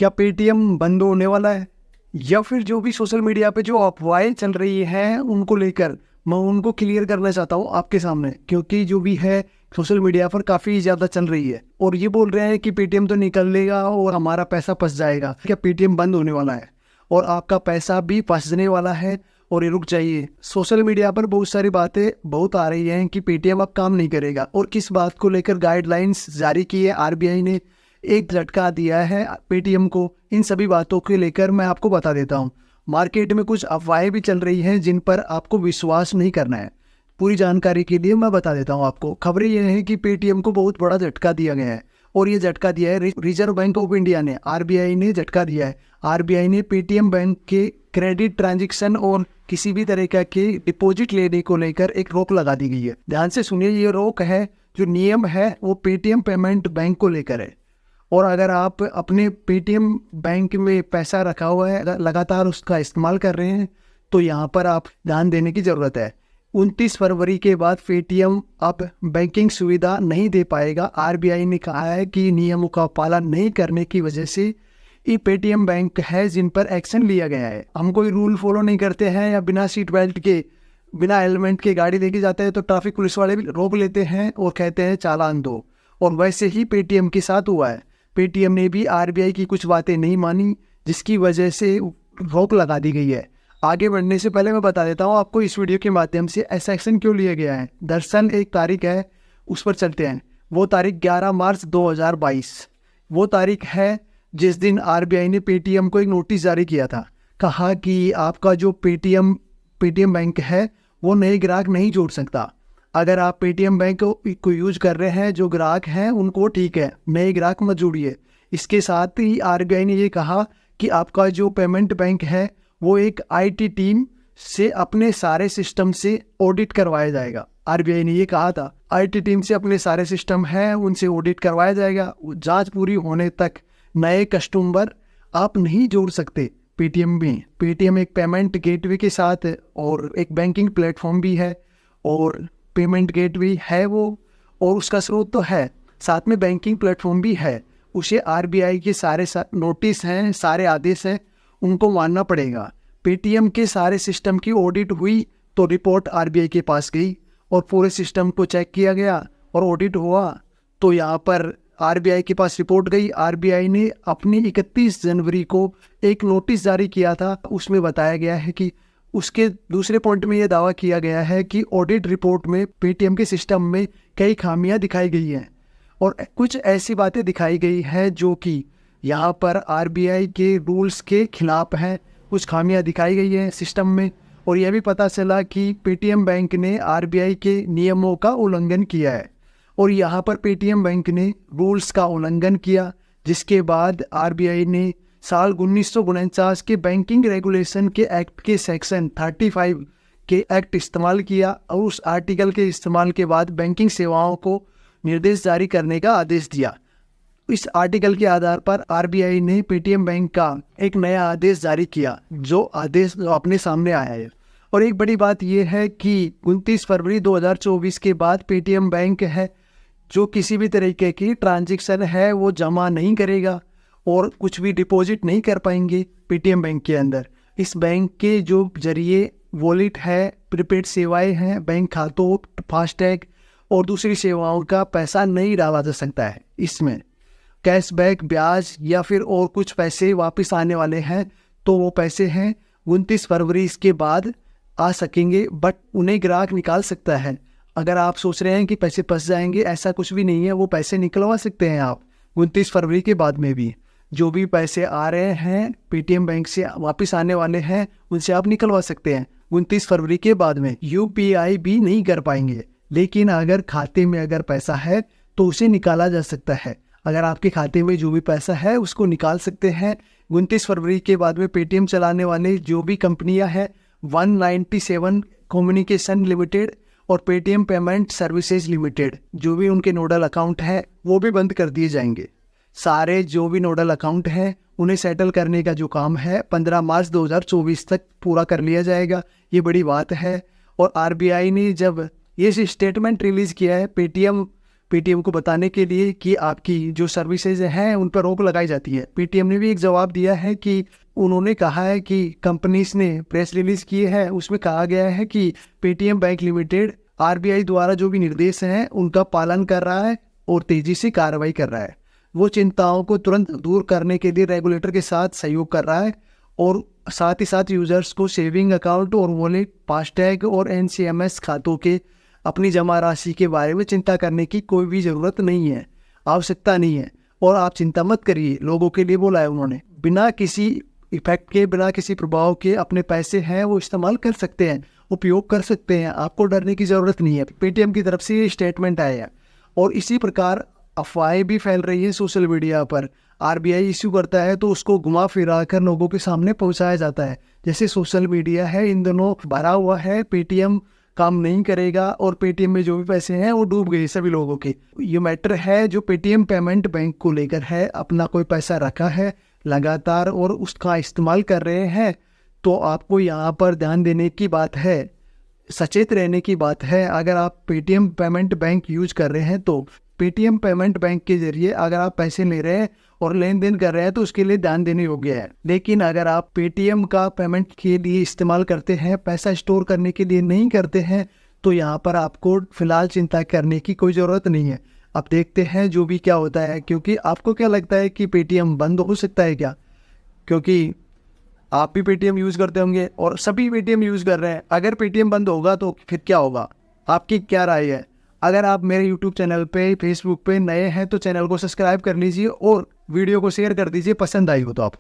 क्या पेटीएम बंद होने वाला है? या फिर जो भी सोशल मीडिया पे जो अफवाहें चल रही हैं उनको लेकर मैं उनको क्लियर करना चाहता हूँ आपके सामने, क्योंकि जो भी है सोशल मीडिया पर काफ़ी ज़्यादा चल रही है और ये बोल रहे हैं कि पेटीएम तो निकल लेगा और हमारा पैसा फंस जाएगा। क्या पेटीएम बंद होने वाला है और आपका पैसा भी फंसने वाला है और ये रुक जाइए। सोशल मीडिया पर बहुत सारी बातें बहुत आ रही हैं कि पेटीएम अब काम नहीं करेगा और किस बात को लेकर गाइडलाइंस जारी की है आरबीआई ने, एक झटका दिया है पेटीएम को। इन सभी बातों को लेकर मैं आपको बता देता हूं। मार्केट में कुछ अफवाहें भी चल रही हैं जिन पर आपको विश्वास नहीं करना है। पूरी जानकारी के लिए मैं बता देता हूं आपको। खबरें यह है कि पेटीएम को बहुत बड़ा झटका दिया गया है और ये झटका दिया है रिजर्व बैंक ऑफ इंडिया ने, आरबीआई ने झटका दिया है। आरबीआई ने पेटीएम बैंक के क्रेडिट ट्रांजैक्शन और किसी भी तरह के डिपॉजिट लेने को लेकर एक रोक लगा दी गई है। ध्यान से सुनिए, ये रोक है, जो नियम है वो पेटीएम पेमेंट बैंक को लेकर है। और अगर आप अपने पेटीएम बैंक में पैसा रखा हुआ है, लगातार उसका इस्तेमाल कर रहे हैं, तो यहाँ पर आप ध्यान देने की ज़रूरत है। 29 फरवरी के बाद पेटीएम अब बैंकिंग सुविधा नहीं दे पाएगा। आरबीआई ने कहा है कि नियमों का पालन नहीं करने की वजह से ये पेटीएम बैंक है जिन पर एक्शन लिया गया है। हम कोई रूल फॉलो नहीं करते हैं या बिना सीट बेल्ट के, बिना हेलमेट के गाड़ी लेके जाते हैं तो ट्रैफिक पुलिस वाले भी रोक लेते हैं और कहते हैं चालान दो। और वैसे ही पेटीएम के साथ हुआ है। पेटीएम ने भी आरबीआई की कुछ बातें नहीं मानी जिसकी वजह से रोक लगा दी गई है। आगे बढ़ने से पहले मैं बता देता हूँ आपको इस वीडियो के माध्यम से ऐसा एक्शन क्यों लिया गया है। दरअसल एक तारीख है, उस पर चलते हैं। वो तारीख 11 मार्च 2022 वो तारीख है जिस दिन आरबीआई ने पेटीएम को एक नोटिस जारी किया था। कहा कि आपका जो पेटीएम बैंक है वो नए ग्राहक नहीं जोड़ सकता। अगर आप पेटीएम बैंक को यूज कर रहे हैं, जो ग्राहक हैं उनको ठीक है, नए ग्राहक मत जोड़िए। इसके साथ ही आरबीआई ने ये कहा कि आपका जो पेमेंट बैंक है वो एक आईटी टीम से अपने सारे सिस्टम से ऑडिट करवाया जाएगा। आरबीआई ने ये कहा था, आईटी टीम से अपने सारे सिस्टम हैं उनसे ऑडिट करवाया जाएगा। जांच पूरी होने तक नए कस्टमर आप नहीं जोड़ सकते पेटीएम में। पेटीएम एक पेमेंट गेटवे के साथ और एक बैंकिंग प्लेटफॉर्म भी है और पेमेंट गेटवे है वो, और उसका स्रोत तो है, साथ में बैंकिंग प्लेटफॉर्म भी है। उसे आरबीआई के सारे नोटिस हैं, सारे आदेश हैं, उनको मानना पड़ेगा। पेटीएम के सारे सिस्टम की ऑडिट हुई तो रिपोर्ट आरबीआई के पास गई और पूरे सिस्टम को चेक किया गया और ऑडिट हुआ तो यहाँ पर आरबीआई के पास रिपोर्ट गई। आरबीआई ने अपनी 31 जनवरी को एक नोटिस जारी किया था। उसमें बताया गया है कि उसके दूसरे पॉइंट में यह दावा किया गया है कि ऑडिट रिपोर्ट में पेटीएम के सिस्टम में कई खामियां दिखाई गई हैं और कुछ ऐसी बातें दिखाई गई हैं जो कि यहाँ पर आरबीआई के रूल्स के खिलाफ हैं। कुछ खामियां दिखाई गई हैं सिस्टम में और यह भी पता चला कि पेटीएम बैंक ने आरबीआई के नियमों का उल्लंघन किया है और यहाँ पर पेटीएम बैंक ने रूल्स का उल्लंघन किया, जिसके बाद आरबीआई ने साल 1949 के बैंकिंग रेगुलेशन के एक्ट के सेक्शन 35 के एक्ट इस्तेमाल किया और उस आर्टिकल के इस्तेमाल के बाद बैंकिंग सेवाओं को निर्देश जारी करने का आदेश दिया। इस आर्टिकल के आधार पर आरबीआई ने पेटीएम बैंक का एक नया आदेश जारी किया, जो आदेश अपने सामने आया है। और एक बड़ी बात यह है कि 29 फरवरी 2024 के बाद पेटीएम बैंक है जो किसी भी तरीके की ट्रांजैक्शन है वो जमा नहीं करेगा और कुछ भी डिपॉजिट नहीं कर पाएंगे पेटीएम बैंक के अंदर। इस बैंक के जो जरिए वॉलेट है, प्रीपेड सेवाएं हैं, बैंक खातों, फास्टैग और दूसरी सेवाओं का पैसा नहीं डाला जा सकता है। इसमें कैशबैक, ब्याज या फिर और कुछ पैसे वापस आने वाले हैं तो वो पैसे हैं 29 फरवरी इसके बाद आ सकेंगे, बट उन्हें ग्राहक निकाल सकता है। अगर आप सोच रहे हैं कि पैसे फंस जाएंगे, ऐसा कुछ भी नहीं है। वो पैसे निकलवा सकते हैं आप 29 फरवरी के बाद में भी। जो भी पैसे आ रहे हैं पेटीएम बैंक से वापस आने वाले हैं उनसे आप निकलवा सकते हैं 29 फरवरी के बाद में। यूपीआई भी नहीं कर पाएंगे, लेकिन अगर खाते में अगर पैसा है तो उसे निकाला जा सकता है। अगर आपके खाते में जो भी पैसा है उसको निकाल सकते हैं। 29 फरवरी के बाद में पेटीएम चलाने वाले जो भी कंपनियां हैं 197 कम्युनिकेशन लिमिटेड और पेटीएम पेमेंट सर्विसेज लिमिटेड, जो भी उनके नोडल अकाउंट है वो भी बंद कर दिए जाएंगे। सारे जो भी नोडल अकाउंट हैं उन्हें सेटल करने का जो काम है 15 मार्च 2024 तक पूरा कर लिया जाएगा। ये बड़ी बात है। और आरबीआई ने जब ये स्टेटमेंट रिलीज़ किया है पेटीएम को बताने के लिए कि आपकी जो सर्विसेज हैं उन पर रोक लगाई जाती है। पेटीएम ने भी एक जवाब दिया है कि उन्होंने कहा है कि कंपनीज ने प्रेस रिलीज की है, उसमें कहा गया है कि पेटीएम बैंक लिमिटेड आरबीआई द्वारा जो भी निर्देश हैं उनका पालन कर रहा है और तेजी से कार्रवाई कर रहा है। वो चिंताओं को तुरंत दूर करने के लिए रेगुलेटर के साथ सहयोग कर रहा है और साथ ही साथ यूजर्स को सेविंग अकाउंट और वॉलेट, फास्टैग और एनसीएमएस खातों के अपनी जमा राशि के बारे में चिंता करने की कोई भी ज़रूरत नहीं है, आवश्यकता नहीं है। और आप चिंता मत करिए, लोगों के लिए बोला है उन्होंने, बिना किसी इफेक्ट के, बिना किसी प्रभाव के अपने पैसे हैं वो इस्तेमाल कर सकते हैं, उपयोग कर सकते हैं, आपको डरने की ज़रूरत नहीं है। पेटीएम की तरफ से ये स्टेटमेंट आया है। और इसी प्रकार अफवाहें भी फैल रही है सोशल मीडिया पर। आरबीआई इश्यू करता है तो उसको घुमा फिरा कर लोगों के सामने पहुंचाया जाता है। जैसे सोशल मीडिया है इन दोनों भरा हुआ है, पेटीएम काम नहीं करेगा और पेटीएम में जो भी पैसे हैं वो डूब गए सभी लोगों के। ये मैटर है जो पेटीएम पेमेंट बैंक को लेकर है, अपना कोई पैसा रखा है लगातार और उसका इस्तेमाल कर रहे हैं, तो आपको यहाँ पर ध्यान देने की बात है, सचेत रहने की बात है। अगर आप पेटीएम पेमेंट बैंक यूज कर रहे हैं तो पेटीएम पेमेंट बैंक के जरिए अगर आप पैसे ले रहे हैं और लेन देन कर रहे हैं तो उसके लिए ध्यान देने योग्य है। लेकिन अगर आप पेटीएम का पेमेंट के लिए इस्तेमाल करते हैं, पैसा स्टोर करने के लिए नहीं करते हैं, तो यहाँ पर आपको फिलहाल चिंता करने की कोई ज़रूरत नहीं है। अब देखते हैं जो भी क्या होता है। क्योंकि आपको क्या लगता है कि पेटीएम बंद हो सकता है क्या? क्योंकि आप भी पेटीएम यूज़ करते होंगे और सभी पेटीएम यूज़ कर रहे हैं। अगर पेटीएम बंद होगा तो फिर क्या होगा? आपकी क्या राय है? अगर आप मेरे यूट्यूब चैनल पे, फेसबुक पे नए हैं तो चैनल को सब्सक्राइब कर लीजिए और वीडियो को शेयर कर दीजिए पसंद आई हो तो आप।